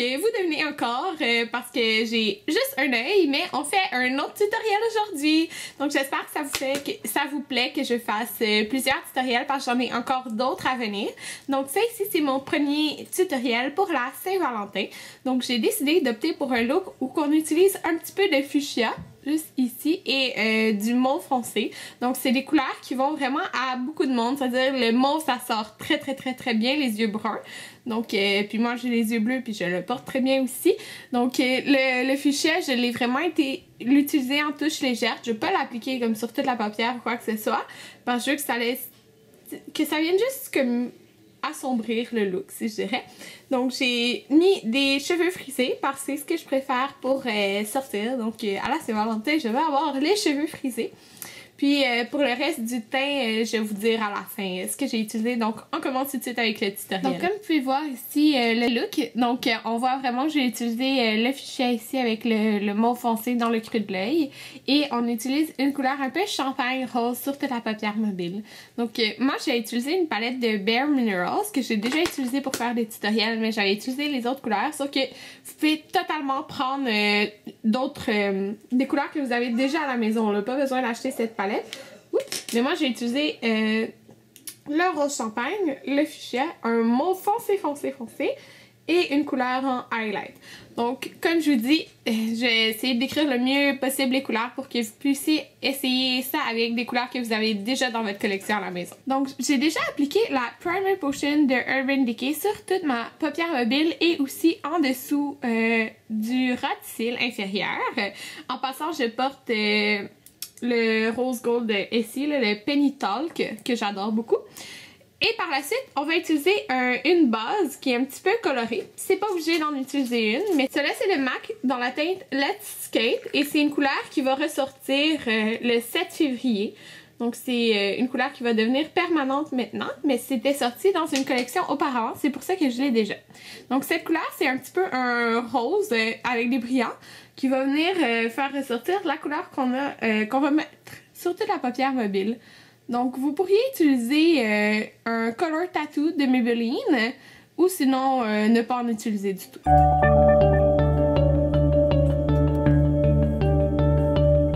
vous devinez encore parce que j'ai juste un œil, mais on fait un autre tutoriel aujourd'hui. Donc j'espère que ça vous plaît que je fasse plusieurs tutoriels parce que j'en ai encore d'autres à venir. Donc ça ici, c'est mon premier tutoriel pour la Saint-Valentin. Donc j'ai décidé d'opter pour un look où on utilise un petit peu de fuchsia, juste ici, et du mauve foncé. Donc c'est des couleurs qui vont vraiment à beaucoup de monde, c'est-à-dire le mauve ça sort très bien, les yeux bruns. Donc puis moi j'ai les yeux bleus puis je le porte très bien aussi. Donc le fuchsia, je l'ai vraiment l'utiliser en touche légère. Je ne veux pas l'appliquer comme sur toute la paupière ou quoi que ce soit, parce que je veux que ça vienne juste comme assombrir le look, si je dirais. Donc j'ai mis des cheveux frisés parce que c'est ce que je préfère pour sortir. Donc à la Saint-Valentin, je vais avoir les cheveux frisés. Puis pour le reste du teint, je vais vous dire à la fin ce que j'ai utilisé. Donc on commence tout de suite avec le tutoriel. Donc comme vous pouvez voir ici le look, donc on voit vraiment que j'ai utilisé le fuchsia ici avec le mauve foncé dans le creux de l'œil. Et on utilise une couleur un peu champagne rose sur toute la paupière mobile. Donc moi j'ai utilisé une palette de Bare Minerals que j'ai déjà utilisée pour faire des tutoriels, mais j'avais utilisé les autres couleurs. Sauf que vous pouvez totalement prendre des couleurs que vous avez déjà à la maison. On n'a pas besoin d'acheter cette palette. Mais moi j'ai utilisé le rose champagne, le fuchsia, un mauve foncé et une couleur en highlight. Donc comme je vous dis, j'ai essayé de décrire le mieux possible les couleurs pour que vous puissiez essayer ça avec des couleurs que vous avez déjà dans votre collection à la maison. Donc j'ai déjà appliqué la Primer Potion de Urban Decay sur toute ma paupière mobile et aussi en dessous du ras de cils inférieur. En passant, je porte le rose gold de Essie, le Penny Talk, que j'adore beaucoup. Et par la suite, on va utiliser une base qui est un petit peu colorée. C'est pas obligé d'en utiliser une, mais cela c'est le MAC dans la teinte Let's Skate et c'est une couleur qui va ressortir le 7 février. Donc c'est une couleur qui va devenir permanente maintenant, mais c'était sorti dans une collection auparavant, c'est pour ça que je l'ai déjà. Donc cette couleur, c'est un petit peu un rose avec des brillants qui va venir faire ressortir la couleur qu'on va mettre sur toute la paupière mobile. Donc vous pourriez utiliser un Color Tattoo de Maybelline ou sinon ne pas en utiliser du tout.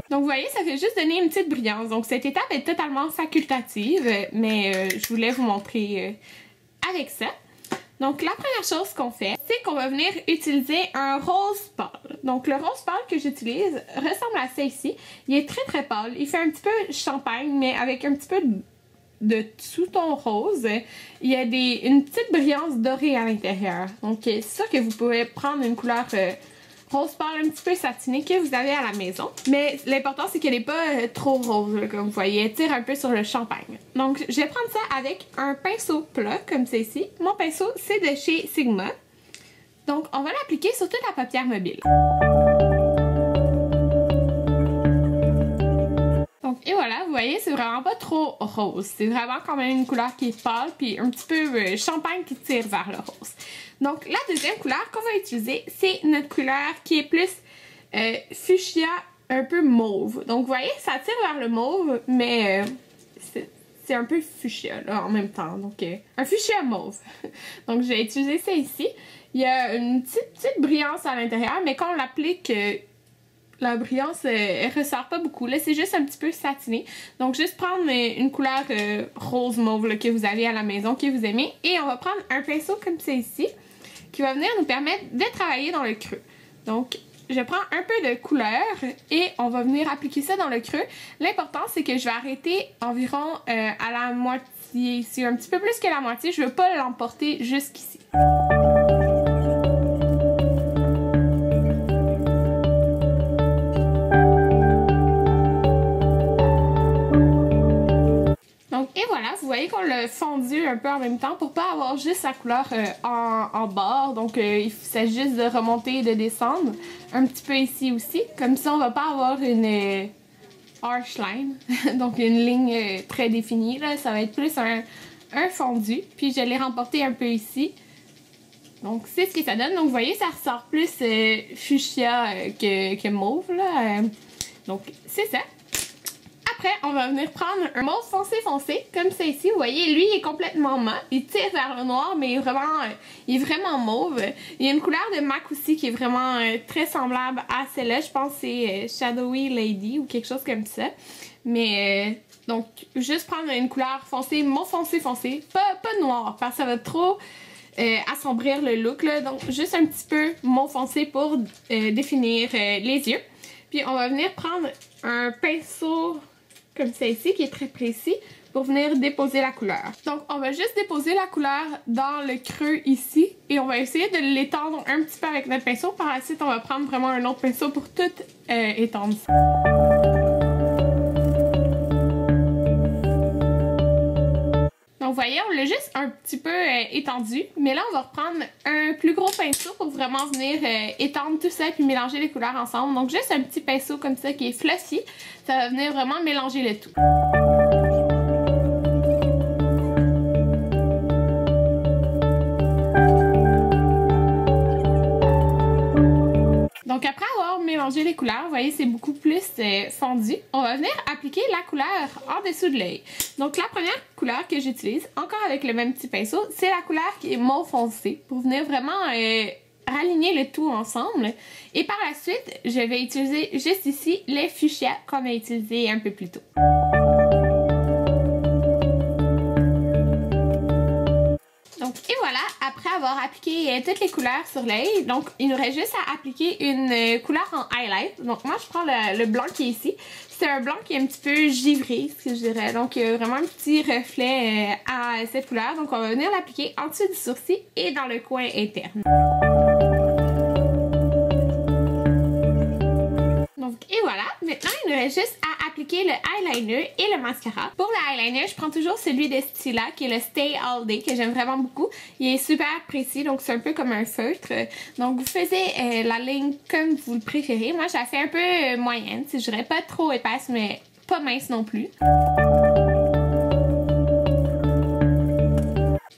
Donc vous voyez, ça fait juste donner une petite brillance. Donc cette étape est totalement facultative, mais je voulais vous montrer avec ça. Donc la première chose qu'on fait, c'est qu'on va venir utiliser un rose pâle. Donc le rose pâle que j'utilise ressemble à ça ici. Il est très pâle. Il fait un petit peu champagne, mais avec un petit peu de sous-ton rose. Il y a une petite brillance dorée à l'intérieur. Donc c'est sûr que vous pouvez prendre une couleur rose pâle un petit peu satiné que vous avez à la maison. Mais l'important c'est qu'elle n'est pas trop rose, là, comme vous voyez. Elle tire un peu sur le champagne. Donc je vais prendre ça avec un pinceau plat comme c'est ici. Mon pinceau c'est de chez Sigma. Donc on va l'appliquer sur toute la paupière mobile. Donc et voilà, vous voyez c'est vraiment pas trop rose. C'est vraiment quand même une couleur qui est pâle puis un petit peu champagne qui tire vers le rose. Donc la deuxième couleur qu'on va utiliser, c'est notre couleur qui est plus fuchsia, un peu mauve. Donc vous voyez, ça tire vers le mauve, mais c'est un peu fuchsia là en même temps. Donc un fuchsia mauve. Donc je vais utiliser ça ici. Il y a une petite brillance à l'intérieur, mais quand on l'applique, la brillance elle ressort pas beaucoup. Là c'est juste un petit peu satiné. Donc juste prendre une couleur rose mauve là, que vous avez à la maison, que vous aimez. Et on va prendre un pinceau comme ça ici, qui va venir nous permettre de travailler dans le creux. Donc, je prends un peu de couleur et on va venir appliquer ça dans le creux. L'important, c'est que je vais arrêter environ à la moitié ici, un petit peu plus que la moitié. Je ne veux pas l'emporter jusqu'ici. Et voilà, vous voyez qu'on l'a fondu un peu en même temps pour pas avoir juste la couleur en bord. Donc il s'agit juste de remonter et de descendre un petit peu ici aussi. Comme ça, on va pas avoir une harsh line, donc une ligne très définie. Là. Ça va être plus un fondu. Puis je l'ai remporté un peu ici. Donc c'est ce que ça donne. Donc vous voyez, ça ressort plus fuchsia que mauve. Là. Donc c'est ça. après, on va venir prendre un mauve foncé, comme ça ici. Vous voyez, lui, il est complètement mat. Il tire vers le noir, mais il est vraiment mauve. Il y a une couleur de MAC aussi qui est vraiment très semblable à celle-là. Je pense que c'est Shadowy Lady ou quelque chose comme ça. Mais, donc, juste prendre une couleur foncée, mauve foncé. Pas noir, parce que ça va trop assombrir le look, là. Donc, juste un petit peu mauve foncé pour définir les yeux. Puis on va venir prendre un pinceau comme ça ici, qui est très précis, pour venir déposer la couleur. Donc on va juste déposer la couleur dans le creux ici, et on va essayer de l'étendre un petit peu avec notre pinceau. Par la suite, on va prendre vraiment un autre pinceau pour tout étendre ça. Donc, vous voyez, on l'a juste un petit peu étendu. Mais là, on va reprendre un plus gros pinceau pour vraiment venir étendre tout ça puis mélanger les couleurs ensemble. Donc, juste un petit pinceau comme ça qui est fluffy. Ça va venir vraiment mélanger le tout. Donc après avoir mélangé les couleurs, vous voyez, c'est beaucoup plus fondu. On va venir appliquer la couleur en dessous de l'œil. Donc la première couleur que j'utilise, encore avec le même petit pinceau, c'est la couleur qui est mauve foncé pour venir vraiment raligner le tout ensemble. Et par la suite, je vais utiliser juste ici les fuchsia qu'on a utilisé un peu plus tôt. Donc, et voilà, après avoir appliqué toutes les couleurs sur l'œil, donc il nous reste juste à appliquer une couleur en highlight. Donc moi, je prends le blanc qui est ici. C'est un blanc qui est un petit peu givré, ce que je dirais. Donc, vraiment un petit reflet à cette couleur. Donc, on va venir l'appliquer en dessous du sourcil et dans le coin interne. Donc, et voilà. Maintenant, il nous reste juste à appliquer le eyeliner et le mascara. Pour le eyeliner, je prends toujours celui de Stila, qui est le Stay All Day, que j'aime vraiment beaucoup. Il est super précis, donc c'est un peu comme un feutre. Donc, vous faisiez la ligne comme vous le préférez. Moi, je la fais un peu moyenne, je dirais pas trop épaisse, mais pas mince non plus.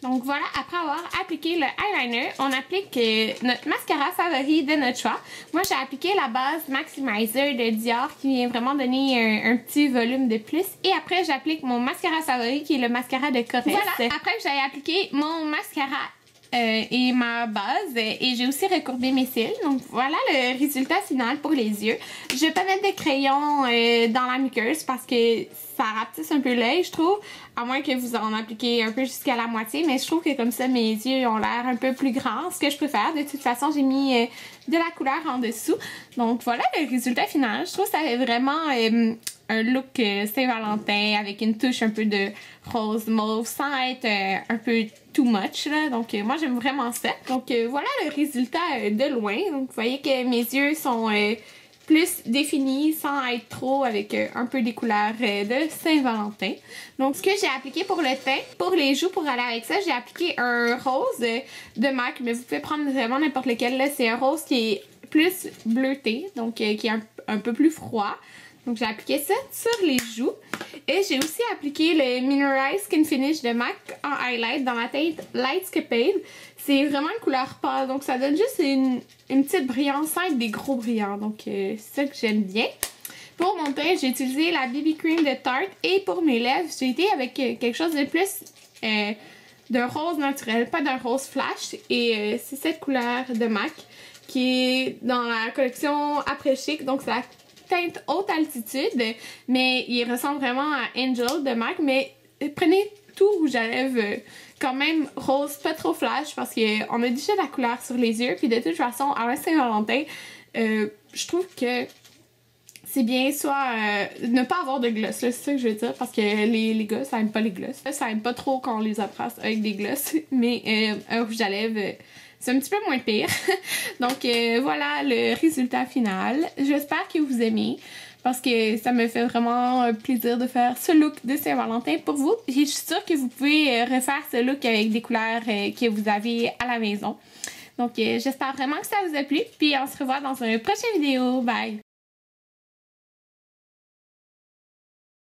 Donc voilà, après avoir appliqué le eyeliner, on applique notre mascara favori de notre choix. Moi, j'ai appliqué la base Maximizer de Dior qui vient vraiment donner un petit volume de plus. Et après, j'applique mon mascara favori qui est le mascara de Corrèze. Voilà, après que j'ai appliqué mon mascara et ma base, et j'ai aussi recourbé mes cils. Donc voilà le résultat final pour les yeux. Je vais pas mettre de crayon dans la muqueuse parce que ça rapetisse un peu l'œil, je trouve, à moins que vous en appliquiez un peu jusqu'à la moitié, mais je trouve que comme ça mes yeux ont l'air un peu plus grands, ce que je préfère. De toute façon, j'ai mis de la couleur en dessous. Donc voilà le résultat final. Je trouve que ça fait vraiment un look Saint-Valentin avec une touche un peu de rose mauve sans être un peu too much là. Donc moi j'aime vraiment ça. Donc voilà le résultat de loin. Donc vous voyez que mes yeux sont plus définis sans être trop avec un peu des couleurs de Saint-Valentin. Donc ce que j'ai appliqué pour le teint, pour les joues, pour aller avec ça, j'ai appliqué un rose de MAC, mais vous pouvez prendre vraiment n'importe lequel. Là c'est un rose qui est plus bleuté, donc qui est un peu plus froid. Donc j'ai appliqué ça sur les joues. Et j'ai aussi appliqué le Mineralize Skin Finish de MAC en highlight dans ma teinte Lightscapade. C'est vraiment une couleur pâle, donc ça donne juste une petite brillance sans être des gros brillants. Donc c'est ça que j'aime bien. Pour mon teint, j'ai utilisé la BB Cream de Tarte. Et pour mes lèvres, j'ai été avec quelque chose de plus d'un rose naturel, pas d'un rose flash. Et c'est cette couleur de MAC qui est dans la collection Après Chic. Donc c'est la teinte haute altitude, mais il ressemble vraiment à Angel de MAC. Mais prenez tout rouge à lèvres quand même rose, pas trop flash, parce qu'on a déjà la couleur sur les yeux. Puis de toute façon, à la Saint-Valentin, je trouve que c'est bien soit ne pas avoir de gloss, c'est ça que je veux dire, parce que les gars, ça aime pas les gloss. Ça aime pas trop quand on les apprasse avec des gloss, mais un rouge à lèvres, c'est un petit peu moins pire. Donc voilà le résultat final. J'espère que vous aimez, parce que ça me fait vraiment plaisir de faire ce look de Saint-Valentin pour vous. Et je suis sûre que vous pouvez refaire ce look avec des couleurs que vous avez à la maison. Donc j'espère vraiment que ça vous a plu. Puis on se revoit dans une prochaine vidéo. Bye!